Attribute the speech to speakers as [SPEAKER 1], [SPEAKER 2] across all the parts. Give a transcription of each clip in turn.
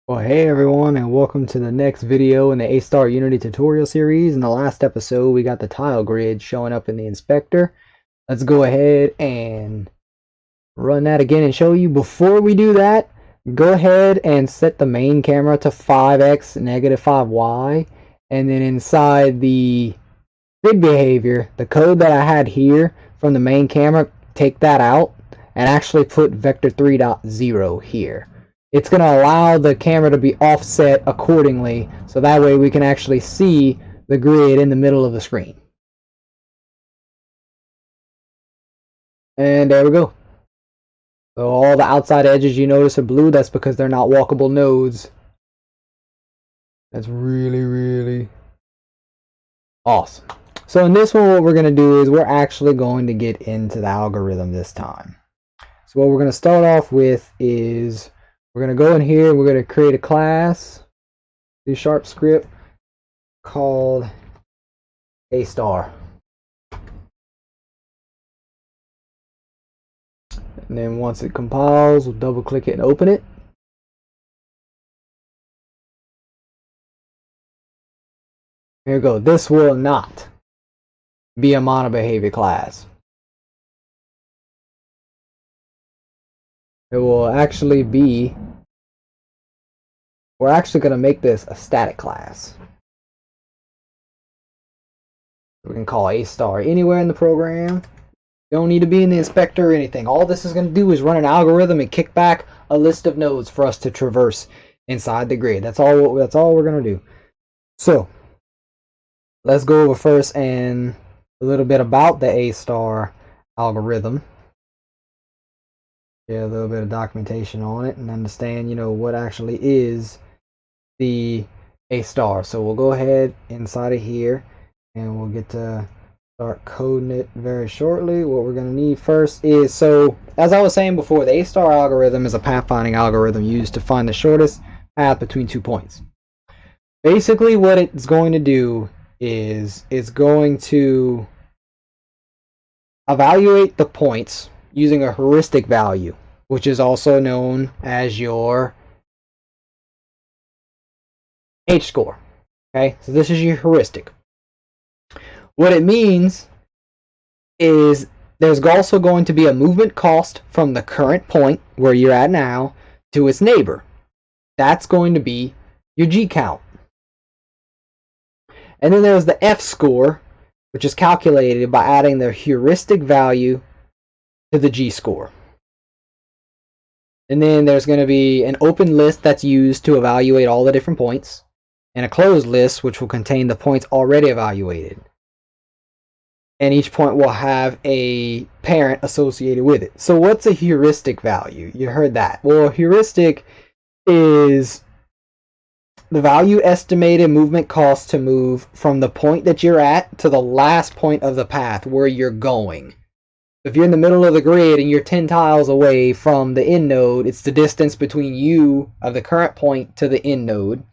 [SPEAKER 1] Well, hey everyone, and welcome to the next video in the A-Star Unity tutorial series. In the last episode, we got the tile grid showing up in the inspector. Let's go ahead and run that again and show you. Before we do that, go ahead and set the main camera to 5x negative 5y, and then inside the grid behavior, the code that I had here from the main camera, take that out and actually put vector 3.0 here. It's going to allow the camera to be offset accordingly, so that way we can actually see the grid in the middle of the screen. And there we go. So all the outside edges you notice are blue. That's because they're not walkable nodes. That's really awesome. So in this one, what we're going to do is we're actually going to get into the algorithm this time. So what we're going to start off with is we're going to go in here, we're going to create a class, C# script called A-Star. And then once it compiles, we'll double click it and open it. Here we go. This will not be a monobehavior class. It will actually be, we're actually going to make this a static class. We can call A-Star anywhere in the program. You don't need to be in the inspector or anything. All this is going to do is run an algorithm and kick back a list of nodes for us to traverse inside the grid. That's all we're going to do. So let's go over first and a little bit about the A-Star algorithm. Yeah, a little bit of documentation on it and understand, what actually is the A-Star. So we'll go ahead inside of here and we'll get to start coding it very shortly. What we're going to need first is, so as I was saying before, the A-Star algorithm is a pathfinding algorithm used to find the shortest path between 2 points. Basically what it's going to do is it's going to evaluate the points using a heuristic value, which is also known as your H-score. Okay, so this is your heuristic. What it means is there's also going to be a movement cost from the current point where you're at now to its neighbor. That's going to be your G count. And then there's the F-score, which is calculated by adding the heuristic value to the G-score. And then there's going to be an open list that's used to evaluate all the different points, and a closed list which will contain the points already evaluated. And each point will have a parent associated with it. So what's a heuristic value? You heard that. Well, a heuristic is the value estimated movement cost to move from the point that you're at to the last point of the path where you're going. If you're in the middle of the grid and you're 10 tiles away from the end node, it's the distance between you of the current point to the end node.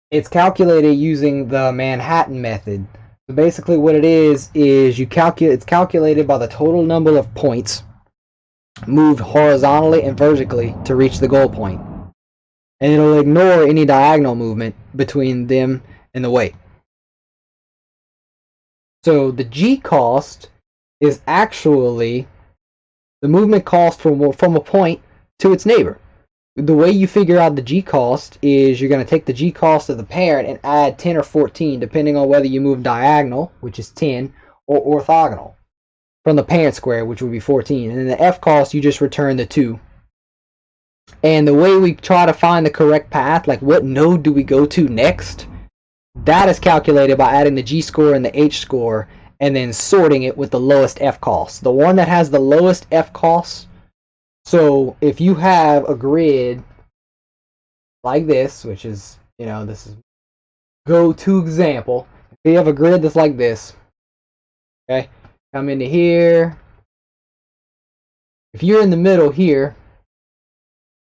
[SPEAKER 1] It's calculated using the Manhattan method. So basically what it is it's calculated by the total number of points moved horizontally and vertically to reach the goal point. And it'll ignore any diagonal movement between them and the weight. So the G cost is actually the movement cost from a point to its neighbor. The way you figure out the G cost is you're going to take the G cost of the parent and add 10 or 14, depending on whether you move diagonal, which is 10, or orthogonal, from the parent square, which would be 14. And then the F cost, you just return the 2. And the way we try to find the correct path, like what node do we go to next, that is calculated by adding the G-score and the H-score and then sorting it with the lowest F cost. The one that has the lowest F cost, so if you have a grid like this, which is, this is go-to example. If you have a grid that's like this, okay, come into here. If you're in the middle here,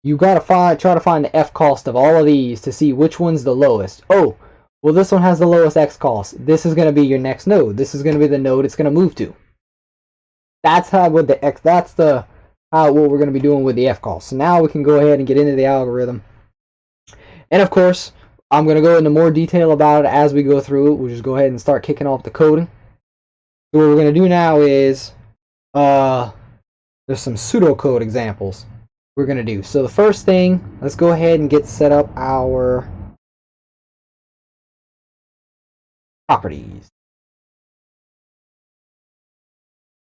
[SPEAKER 1] you got to try to find the F cost of all of these to see which one's the lowest. Oh, well, this one has the lowest X cost. This is going to be your next node. This is going to be the node it's going to move to. That's how what we're going to be doing with the f-cost. So now we can go ahead and get into the algorithm. And of course, I'm going to go into more detail about it as we go through it. We'll just go ahead and start kicking off the coding. So what we're going to do now is, there's some pseudocode examples we're going to do. So the first thing, let's go ahead and get set up our properties.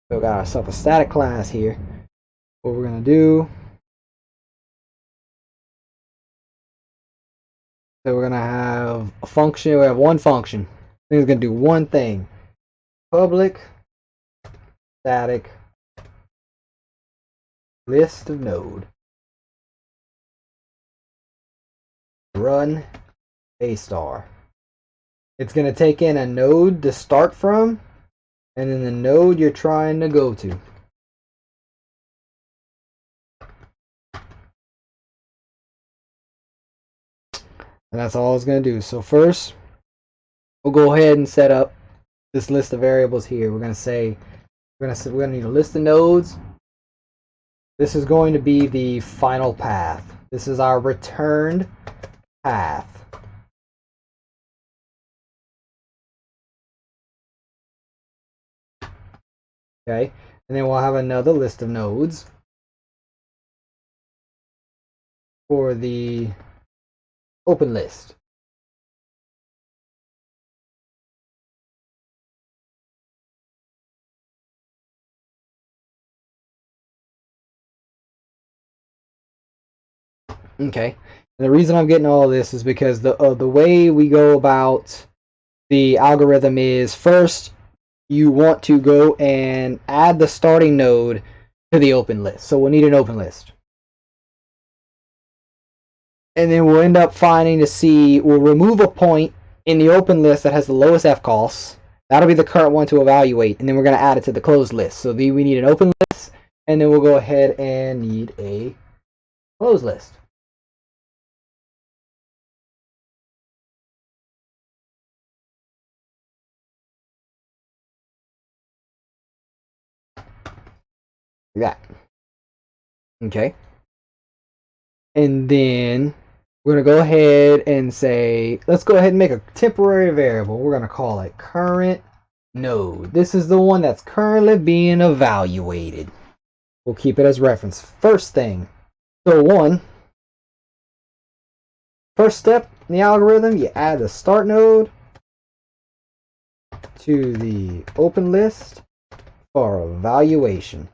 [SPEAKER 1] So we got ourselves a static class here. What we're going to do, so we're going to have a function. We have one function. It's going to do one thing. Public static list of node. Run a star. It's going to take in a node to start from, and then the node you're trying to go to. And that's all it's going to do. So first, we'll go ahead and set up this list of variables here. We're going to say we're going to need a list of nodes. This is going to be the final path. This is our returned path. Okay, and then we'll have another list of nodes for the open list. Okay, and the reason I'm getting all of this is because the way we go about the algorithm is, first you want to go and add the starting node to the open list. So we'll need an open list. And then we'll end up finding to see, we'll remove a point in the open list that has the lowest f-costs. That'll be the current one to evaluate. And then we're going to add it to the closed list. So we need an open list, and then we'll go ahead and need a closed list. Like that. Okay. And then we're going to go ahead and say, let's go ahead and make a temporary variable. We're going to call it current node. This is the one that's currently being evaluated. We'll keep it as reference. First thing, so first step in the algorithm, you add the start node to the open list for evaluation.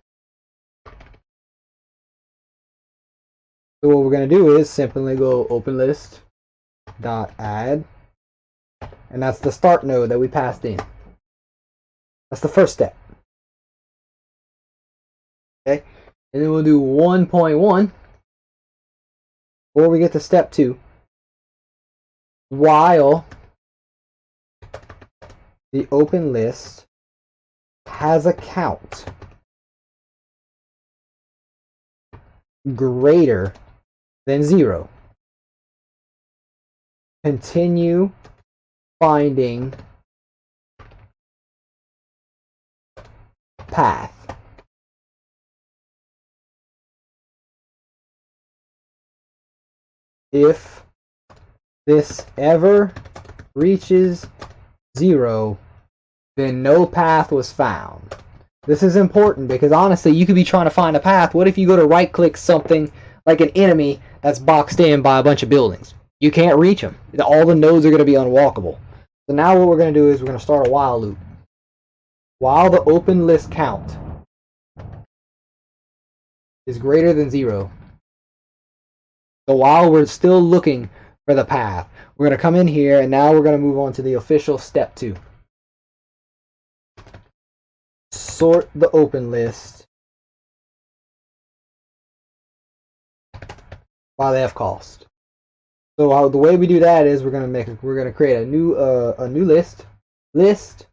[SPEAKER 1] So what we're going to do is simply go open list dot add, and that's the start node that we passed in. That's the first step. Okay, and then we'll do 1.1 before we get to step 2. While the open list has a count greater than 0, continue finding path. If this ever reaches 0, then no path was found. This is important because honestly, you could be trying to find a path. What if you go to right click something like an enemy that's boxed in by a bunch of buildings? You can't reach them. All the nodes are going to be unwalkable. So now what we're going to do is we're going to start a while loop. While the open list count is greater than 0. So while we're still looking for the path, we're going to come in here, and now we're going to move on to the official step 2. Sort the open list by the f-cost. So the way we do that is we're going to create a new list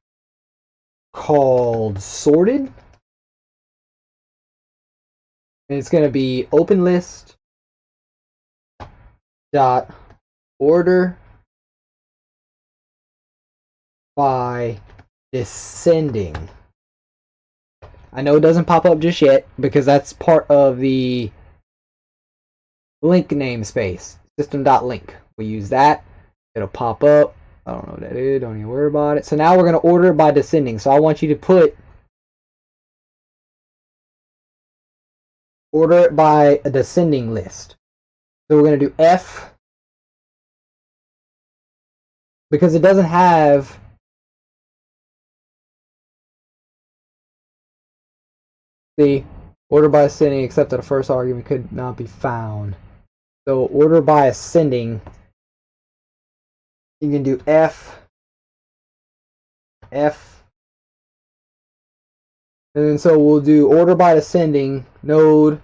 [SPEAKER 1] called sorted, and it's going to be open list dot order by descending I know it doesn't pop up just yet because that's part of the link namespace, system.link. We use that. It'll pop up. I don't know what that is. Don't even worry about it. So now we're going to order it by descending. So I want you to put order it by a descending list. So we're going to do F because it doesn't have the order by ascending except that the first argument could not be found. So order by ascending, you can do F, and then so we'll do order by ascending node.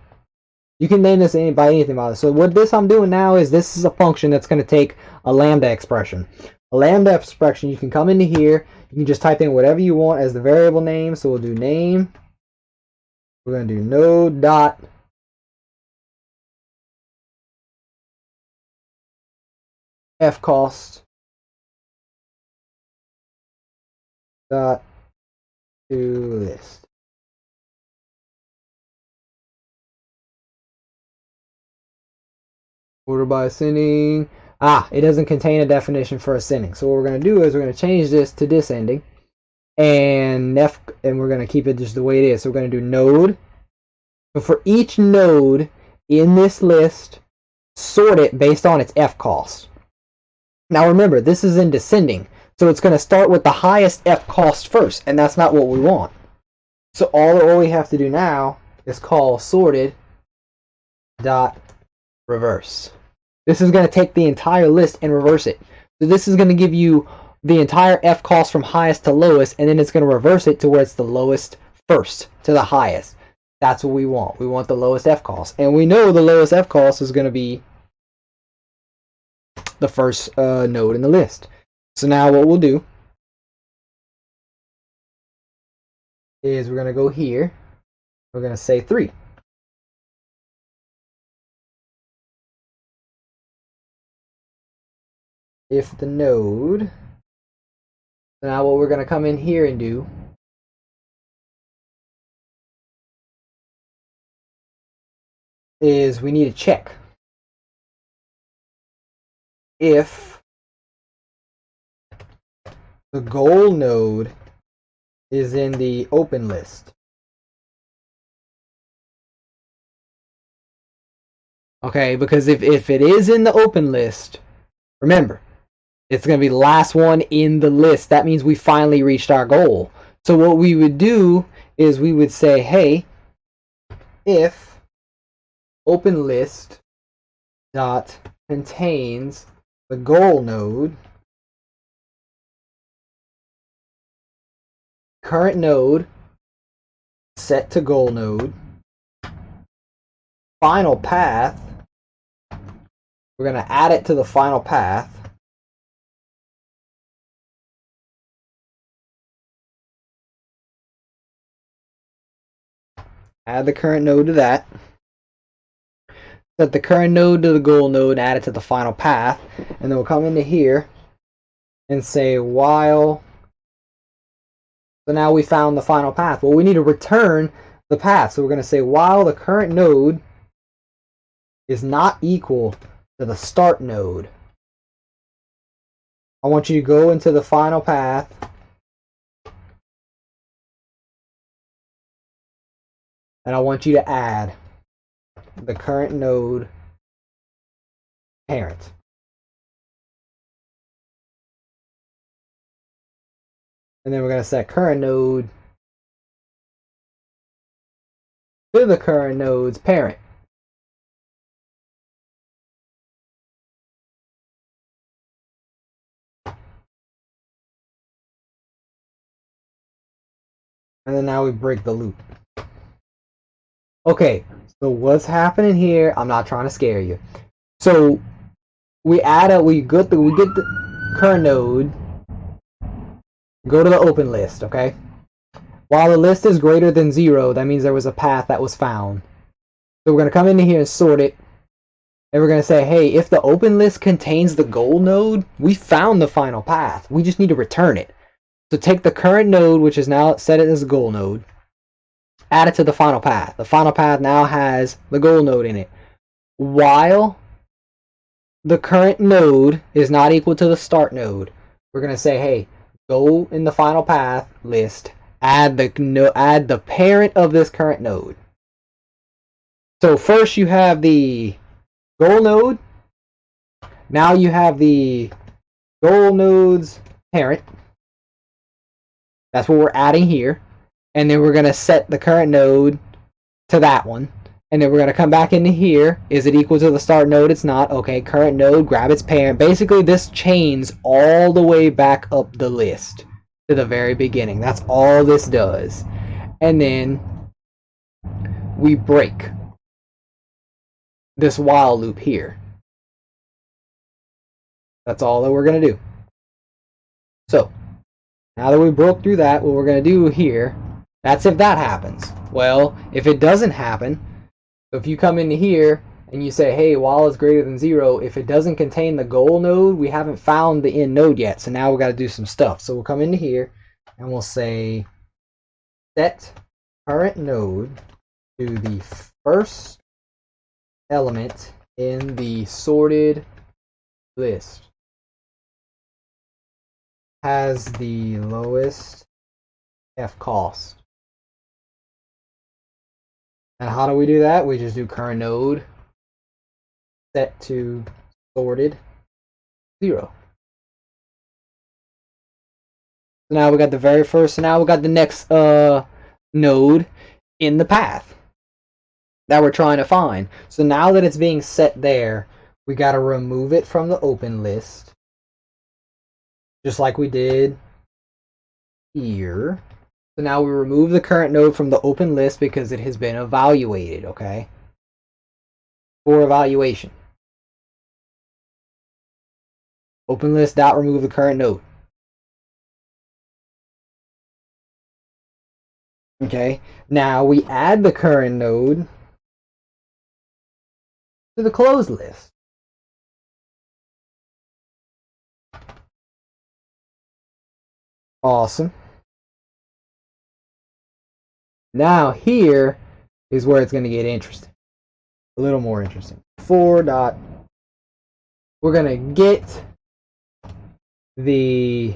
[SPEAKER 1] You can name this by anything about it. So what this I'm doing now is this is a function that's going to take a lambda expression. A lambda expression, you can come into here, you can just type in whatever you want as the variable name. So we'll do name. We're going to do node dot fcost dot to list. Order by ascending. It doesn't contain a definition for ascending. So what we're going to do is we're going to change this to descending, and we're going to keep it just the way it is. So we're going to do node. So for each node in this list, sort it based on its f cost. Now remember, this is in descending, so it's going to start with the highest f cost first, and that's not what we want. So all we have to do now is call sorted dot reverse. This is going to take the entire list and reverse it. So this is going to give you the entire f cost from highest to lowest, and then it's going to reverse it to where it's the lowest first to the highest. That's what we want. We want the lowest f cost, and we know the lowest f cost is going to be the first node in the list. So now what we'll do is we're going to go here. We're going to say 3. If the node, so now what we're going to come in here and do is we need to check if the goal node is in the open list. Okay, because if it is in the open list, remember, it's going to be the last one in the list. That means we finally reached our goal. So what we would do is we would say, hey, if open list dot contains the goal node, current node set to goal node, final path, we're going to add it to the final path, add the current node to that, set the current node to the goal node, add it to the final path, and then we'll come into here and say while. So now we found the final path. Well, we need to return the path. So we're going to say while the current node is not equal to the start node, I want you to go into the final path and I want you to add the current node parent. And then we're going to set current node to the current node's parent. And then now we break the loop. Okay, so what's happening here? I'm not trying to scare you. So we get the current node, go to the open list, okay? While the list is greater than 0, that means there was a path that was found. So we're going to come into here and sort it. And we're going to say, hey, if the open list contains the goal node, we found the final path. We just need to return it. So take the current node, which is now set it as a goal node, add it to the final path. The final path now has the goal node in it. While the current node is not equal to the start node, we're going to say, hey, go in the final path list, add the parent of this current node. So first you have the goal node. Now you have the goal node's parent. That's what we're adding here. And then we're going to set the current node to that one. And then we're going to come back into here. Is it equal to the start node? It's not. Okay, current node, grab its parent. Basically, this chains all the way back up the list to the very beginning. That's all this does. And then we break this while loop here. That's all that we're going to do. So, now that we broke through that, what we're going to do here, that's if that happens. Well, if it doesn't happen, so if you come into here and you say, hey, while is greater than 0, if it doesn't contain the goal node, we haven't found the end node yet. So now we've got to do some stuff. So we'll come into here and we'll say set current node to the first element in the sorted list. Has the lowest F cost. And how do we do that? We just do current node set to sorted 0. So now we got the very first, so now we got the next node in the path that we're trying to find. So now that it's being set there, we got to remove it from the open list, just like we did here. So now we remove the current node from the open list because it has been evaluated, okay? For evaluation. Open list dot remove the current node. Okay, now we add the current node to the closed list. Awesome. Now here is where it's going to get interesting. A little more interesting. We're going to get the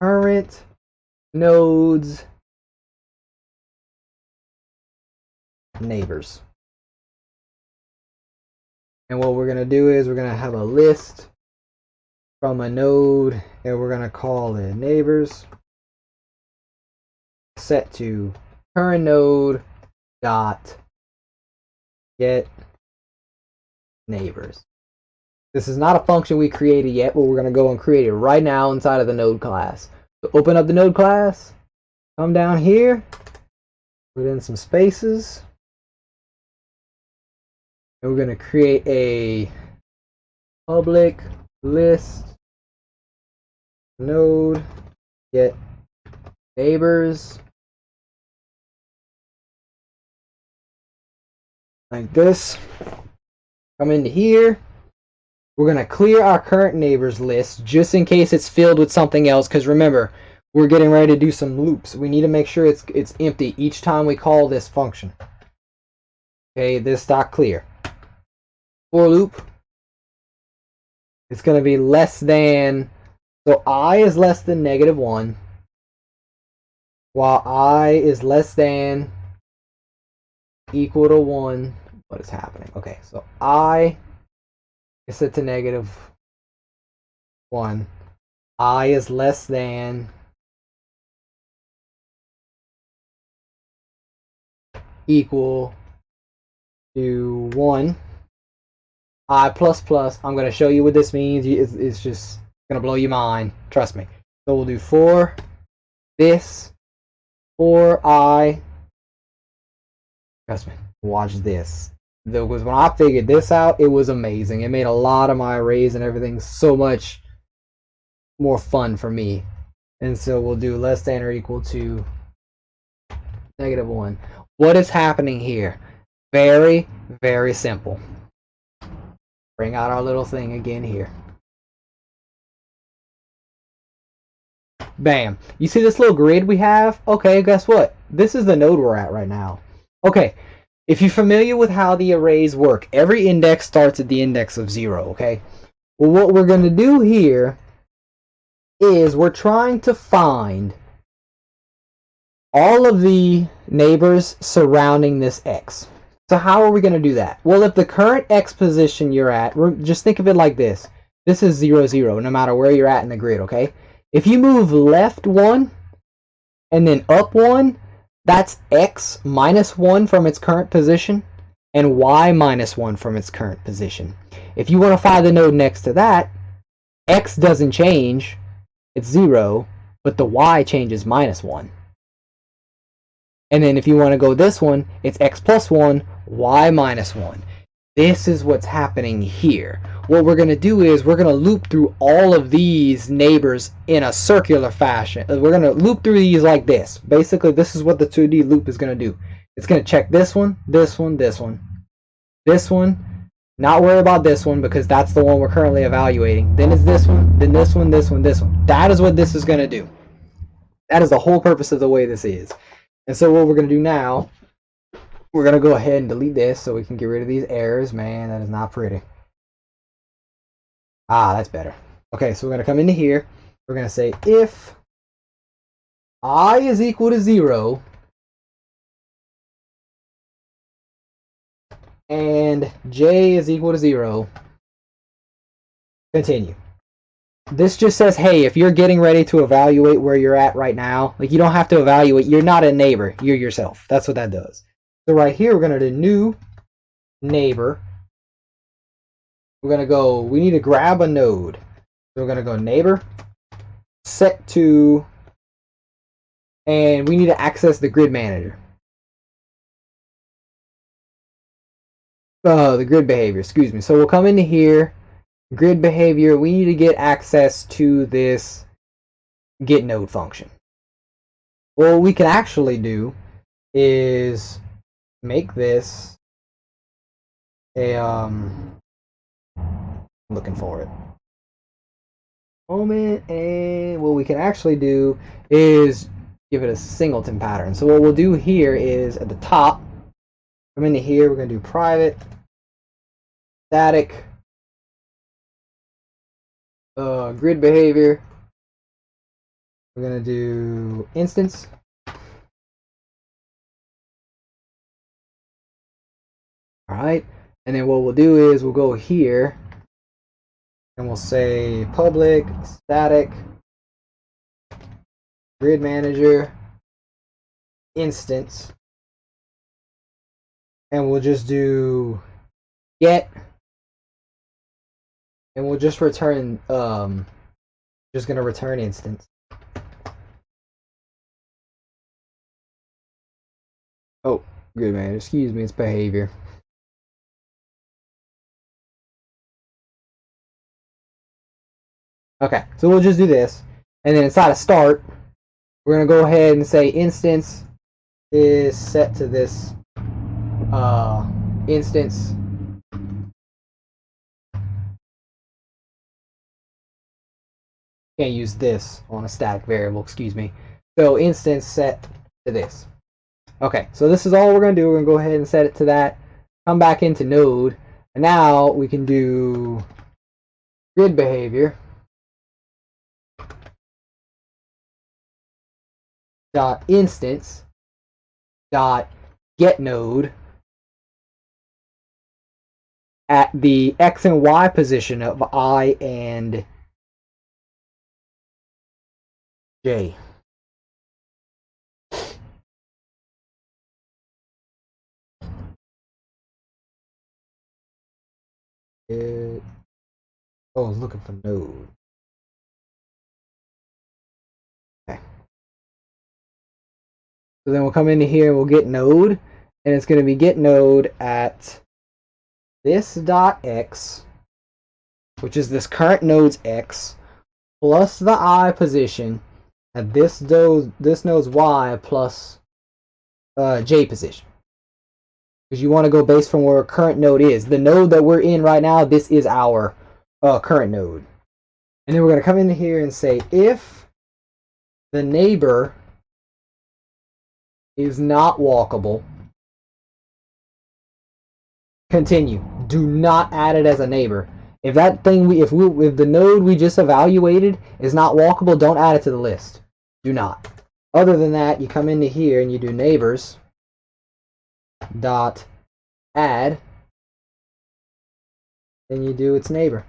[SPEAKER 1] current node's neighbors. And what we're going to do is we're going to have a list from a node and we're going to call it neighbors set to current node dot get neighbors. This is not a function we created yet, but we're going to go and create it right now inside of the node class. So open up the node class, come down here, put in some spaces, and we're going to create a public list node get neighbors like this. Come into here. We're going to clear our current neighbors list just in case it's filled with something else, because remember, we're getting ready to do some loops. We need to make sure it's empty each time we call this function. Okay, this dot clear. For loop, it's going to be less than, so I is less than -1, while I is less than equal to 1. What is happening? Okay, so I is set to -1. I is less than equal to 1. I plus plus. I'm going to show you what this means. It's just going to blow your mind. Trust me. So we'll do for this, for I. Trust me. Watch this. Because when I figured this out, it was amazing. It made a lot of my arrays and everything so much more fun for me. And so we'll do less than or equal to -1. What is happening here? Very, very simple. Bring out our little thing again here. Bam. You see this little grid we have? Okay, guess what? This is the node we're at right now. Okay, if you're familiar with how the arrays work, every index starts at the index of 0, okay? Well, what we're going to do here is we're trying to find all of the neighbors surrounding this x. So how are we going to do that? Well, if the current x position you're at, just think of it like this. This is 0, 0, no matter where you're at in the grid, okay? If you move left 1 and then up 1, that's x minus 1 from its current position and y minus 1 from its current position. If you want to find the node next to that, x doesn't change, it's 0, but the y changes minus 1. And then if you want to go this one, it's x plus 1, y minus 1. This is what's happening here. What we're going to do is we're going to loop through all of these neighbors in a circular fashion. We're going to loop through these like this. Basically, this is what the 2D loop is going to do. It's going to check this one, this one, this one, this one. Not worry about this one because that's the one we're currently evaluating. Then it's this one, then this one, this one, this one. That is what this is going to do. That is the whole purpose of the way this is. And so what we're going to do now, we're going to go ahead and delete this so we can get rid of these errors. Man, that is not pretty. Ah, that's better. Okay, so we're going to come into here. We're going to say if I is equal to 0 and j is equal to 0, continue. This just says, hey, if you're getting ready to evaluate where you're at right now, like you don't have to evaluate. You're not a neighbor. You're yourself. That's what that does. So right here, we're going to do new neighbor. We're going to go, we need to grab a node. So we're going to go neighbor, set to, and we need to access the grid manager. The grid behavior, excuse me. So we'll come into here, grid behavior. We need to get access to this get node function. Well, what we can actually do is make this a, looking for it. Moment, and what we can actually do is give it a singleton pattern. So what we'll do here is at the top, come into here, we're going to do private, static, grid behavior. We're going to do instance. Alright, and then what we'll do is we'll go here and we'll say public static grid manager instance, and we'll just do get, and we'll just return just gonna return instance. Oh, grid manager, excuse me, it's behavior. Okay, so we'll just do this, and then inside of start, we're going to go ahead and say instance is set to this instance. Can't use this on a static variable, excuse me. So instance set to this. Okay, so this is all we're going to do. We're going to go ahead and set it to that. Come back into node, and now we can do grid behavior. Dot instance dot get node at the x and y position of I and j. I was looking for node. Okay. So then we'll come into here and we'll get node, and it's going to be get node at this dot x, which is this current node's x, plus the I position at this node's y plus j position. Because you want to go based from where our current node is. The node that we're in right now, this is our current node. And then we're going to come into here and say if the neighbor is not walkable, continue. Do not add it as a neighbor. If that thing if the node we just evaluated is not walkable, don't add it to the list. Do not. Other than that, you come into here and you do neighbors dot add, and you do its neighbor.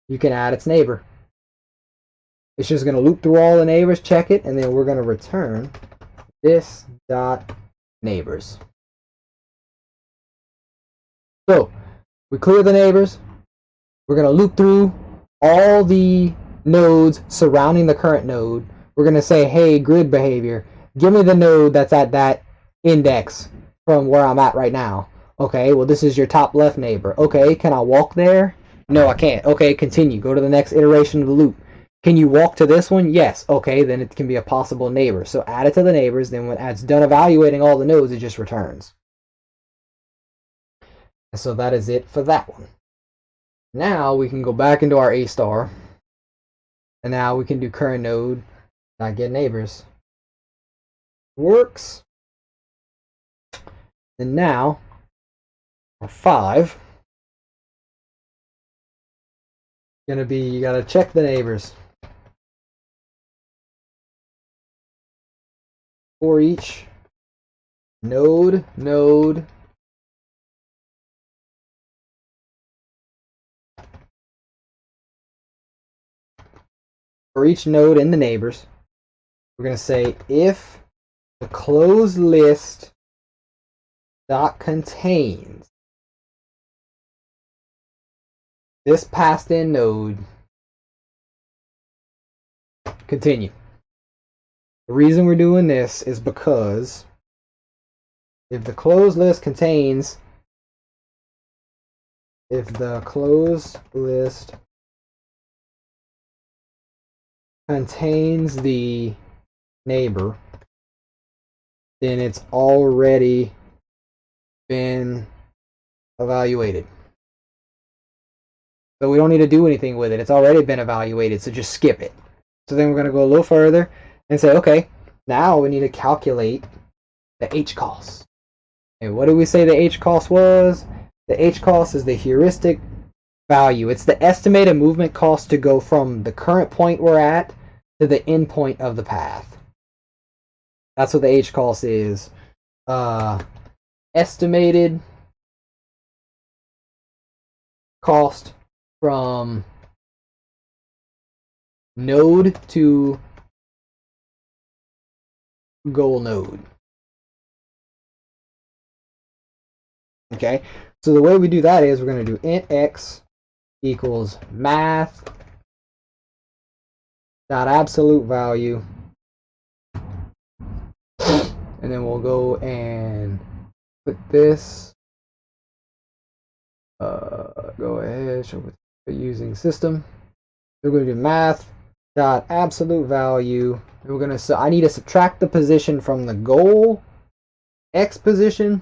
[SPEAKER 1] You can add its neighbor. It's just going to loop through all the neighbors, check it, and then we're going to return this dot neighbors. So we clear the neighbors. We're going to loop through all the nodes surrounding the current node. We're going to say, hey, grid behavior, give me the node that's at that index from where I'm at right now. Okay, well, this is your top left neighbor. Okay, can I walk there? No, I can't. Okay, continue. Go to the next iteration of the loop. Can you walk to this one? Yes. Okay, then it can be a possible neighbor. So add it to the neighbors. Then when it's done evaluating all the nodes, it just returns. And so that is it for that one. Now we can go back into our A star. And now we can do current node, not get neighbors. Works. And now, our 5. Gonna be, you gotta check the neighbors. For each node. For each node in the neighbors, we're going to say if the closed list dot contains this passed in node, continue. The reason we're doing this is because if the closed list contains, if the closed list contains the neighbor, then it's already been evaluated. So we don't need to do anything with it. It's already been evaluated, so just skip it. So then we're going to go a little further and say, okay, now we need to calculate the H cost. And what did we say the H cost was? The H cost is the heuristic value. It's the estimated movement cost to go from the current point we're at to the end point of the path. That's what the H cost is. Estimated cost from node to goal node. Okay, so the way we do that is we're going to do int x equals math dot absolute value, and then we'll go and put this. Go ahead, show it using system. We're going to do math dot absolute value. We're going to, I need to subtract the position from the goal x position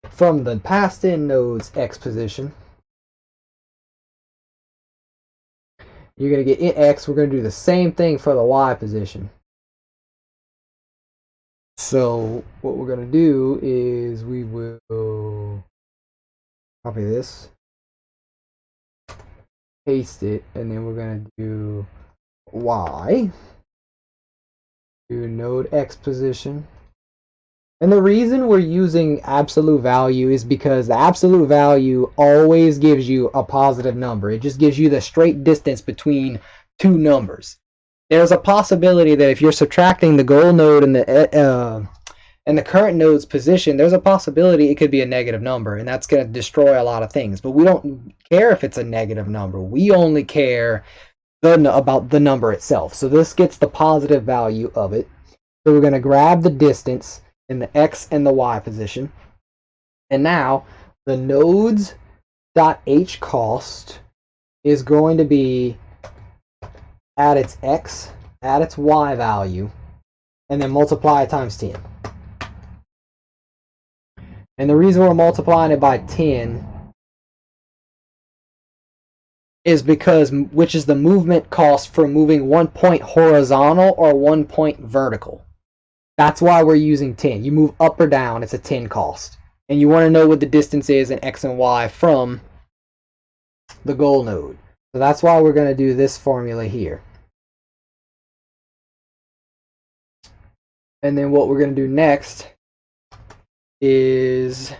[SPEAKER 1] from the passed in node's x position. You're going to get int x. We're going to do the same thing for the y position. So what we're going to do is we will copy this, paste it, and then we're going to do y, do node x position. And the reason we're using absolute value is because the absolute value always gives you a positive number. It just gives you the straight distance between two numbers. There's a possibility that if you're subtracting the goal node and the current node's position, there's a possibility it could be a negative number, and that's going to destroy a lot of things. But we don't care if it's a negative number. We only care about the number itself. So this gets the positive value of it. So we're going to grab the distance in the x and the y position. And now the nodes dot h cost is going to be at its x, at its y value, and then multiply it times 10. And the reason we're multiplying it by 10 is because which is the movement cost for moving 1 point horizontal or 1 point vertical. That's why we're using 10. You move up or down, it's a 10 cost. And you want to know what the distance is in x and y from the goal node. So that's why we're going to do this formula here. And then what we're going to do next is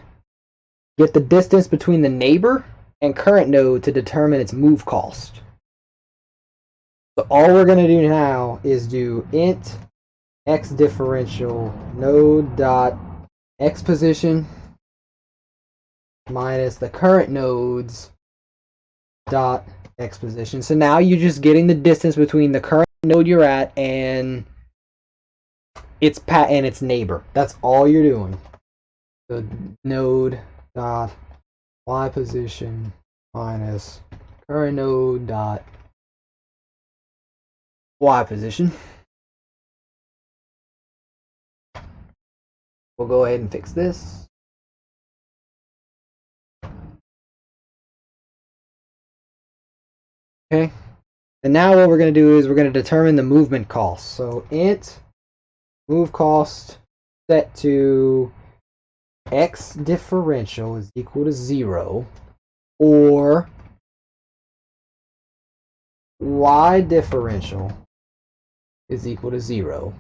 [SPEAKER 1] get the distance between the neighbor and current node to determine its move cost. So all we're going to do now is do int x differential node dot x position minus the current nodes dot x position. So now you're just getting the distance between the current node you're at and its neighbor. That's all you're doing. So node dot y position minus current node dot y position. We'll go ahead and fix this. Okay. And now what we're going to do is we're going to determine the movement cost. So int move cost set to x differential is equal to 0, or y differential is equal to 0.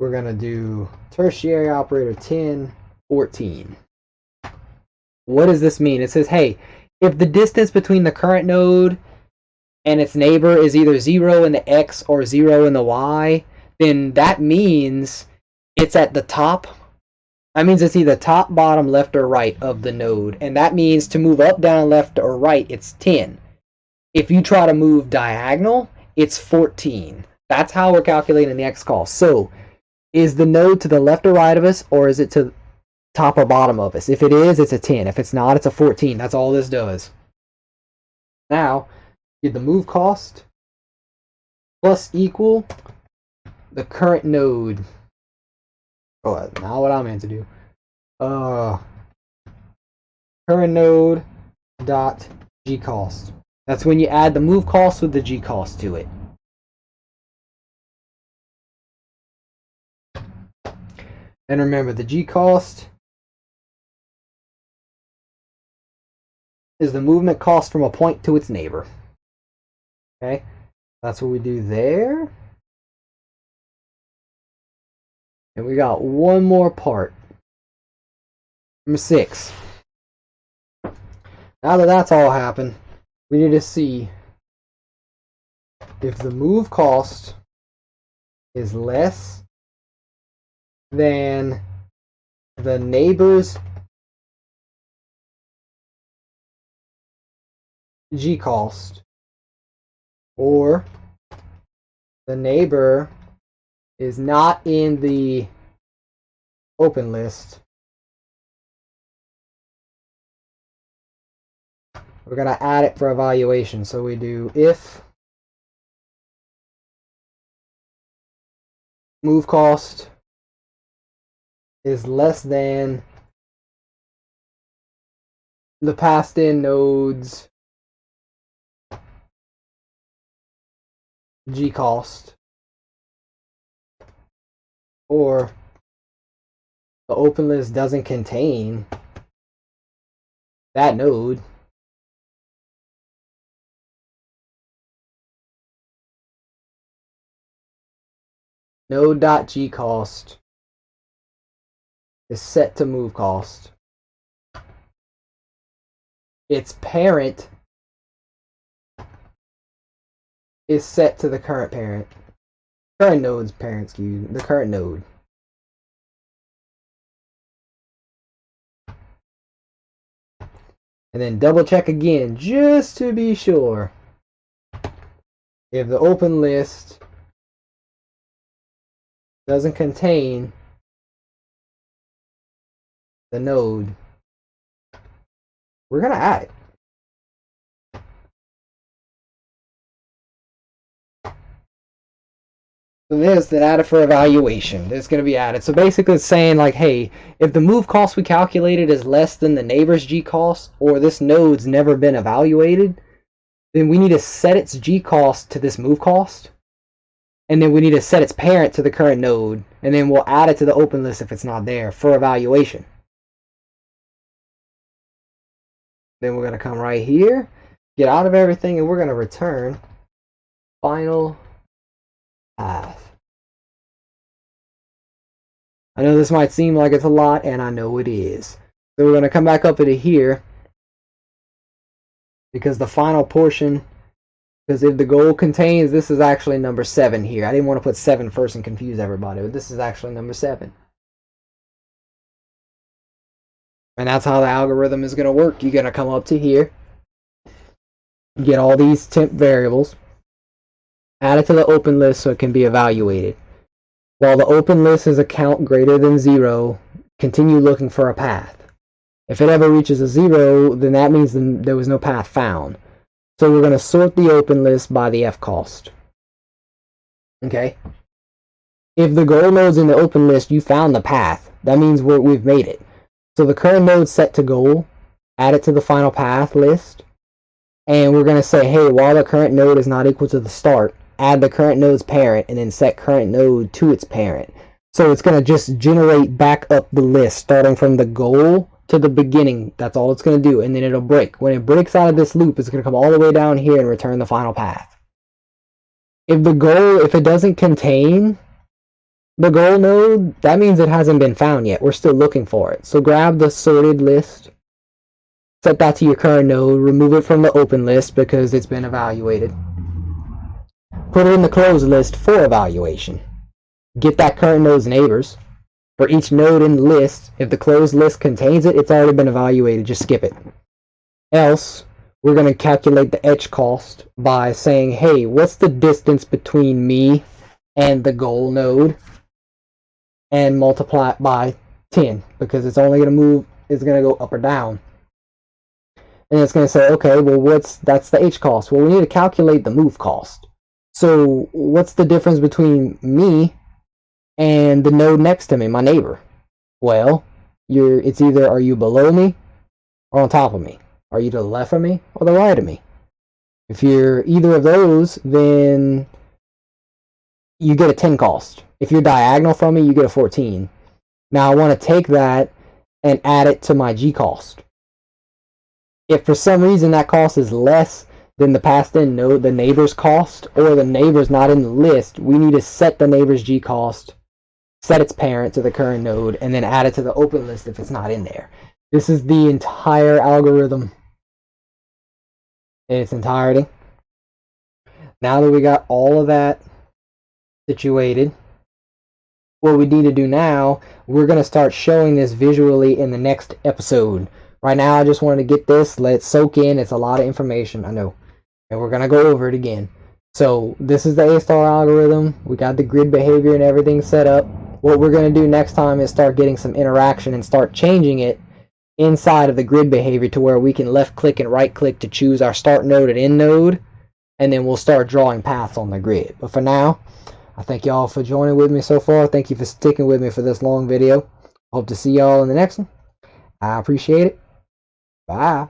[SPEAKER 1] We're going to do tertiary operator 10, 14. What does this mean? It says, hey, if the distance between the current node and its neighbor is either 0 in the x or 0 in the y, then that means it's at the top. That means it's either top, bottom, left, or right of the node. And that means to move up, down, left, or right, it's 10. If you try to move diagonal, it's 14. That's how we're calculating the x cost. So, is the node to the left or right of us, or is it to top or bottom of us? If it is, it's a 10. If it's not, it's a 14. That's all this does. Now, get the move cost plus equal the current node. Oh, now what I meant to do. Current node dot g cost. That's when you add the move cost with the g cost to it. And remember, the g cost is the movement cost from a point to its neighbor. Okay, that's what we do there. And we got one more part. Number 6. Now that that's all happened, we need to see if the move cost is less than the neighbor's g cost, or the neighbor is not in the open list. We're going to add it for evaluation. So we do if move cost is less than the passed in node's g cost, or the open list doesn't contain that node, node.g cost is set to move cost. Its parent is set to the current parent. Current node's parent, excuse me, the current node. And then double check again, just to be sure. If the open list doesn't contain the node, we're going to add it. So this, then added for evaluation. This is going to be added. So basically it's saying like, hey, if the move cost we calculated is less than the neighbor's G cost, or this node's never been evaluated, then we need to set its G cost to this move cost. And then we need to set its parent to the current node. And then we'll add it to the open list if it's not there for evaluation. Then we're going to come right here, get out of everything, and we're going to return final path. I know this might seem like it's a lot, and I know it is. So we're going to come back up into here, because the final portion, because if the goal contains, this is actually number 7 here. I didn't want to put 7 first and confuse everybody, but this is actually number 7. And that's how the algorithm is going to work. You're going to come up to here, get all these temp variables, add it to the open list so it can be evaluated. While the open list is a count greater than 0, continue looking for a path. If it ever reaches a 0, then that means there was no path found. So we're going to sort the open list by the F cost. Okay? If the goal node's in the open list, you found the path. That means we've made it. So the current node's set to goal, add it to the final path list, and we're going to say, hey, while the current node is not equal to the start, add the current node's parent, and then set current node to its parent. So it's going to just generate back up the list, starting from the goal to the beginning. That's all it's going to do, and then it'll break. When it breaks out of this loop, it's going to come all the way down here and return the final path. If it doesn't contain the goal node, that means it hasn't been found yet. We're still looking for it. So grab the sorted list, set that to your current node, remove it from the open list because it's been evaluated. Put it in the closed list for evaluation. Get that current node's neighbors. For each node in the list, if the closed list contains it, it's already been evaluated. Just skip it. Else, we're going to calculate the edge cost by saying, hey, what's the distance between me and the goal node? And multiply it by 10, because it's only going to move, it's going to go up or down. And it's going to say, okay, well, that's the H cost. Well, we need to calculate the move cost. So what's the difference between me and the node next to me, my neighbor? Well, it's either are you below me or on top of me? Are you to the left of me or the right of me? If you're either of those, then you get a 10 cost. If you're diagonal from me, you get a 14. Now I want to take that and add it to my G cost. If for some reason that cost is less than the passed in node, the neighbor's cost, or the neighbor's not in the list, we need to set the neighbor's G cost, set its parent to the current node, and then add it to the open list if it's not in there. This is the entire algorithm in its entirety. Now that we got all of that situated, what we need to do now, we're going to start showing this visually in the next episode. Right now, I just wanted to get this, let it soak in. It's a lot of information, I know. And we're going to go over it again. So, this is the A-star algorithm. We got the grid behavior and everything set up. What we're going to do next time is start getting some interaction and start changing it inside of the grid behavior to where we can left-click and right-click to choose our start node and end node. And then we'll start drawing paths on the grid. But for now, I thank y'all for joining with me so far. Thank you for sticking with me for this long video. Hope to see y'all in the next one. I appreciate it. Bye.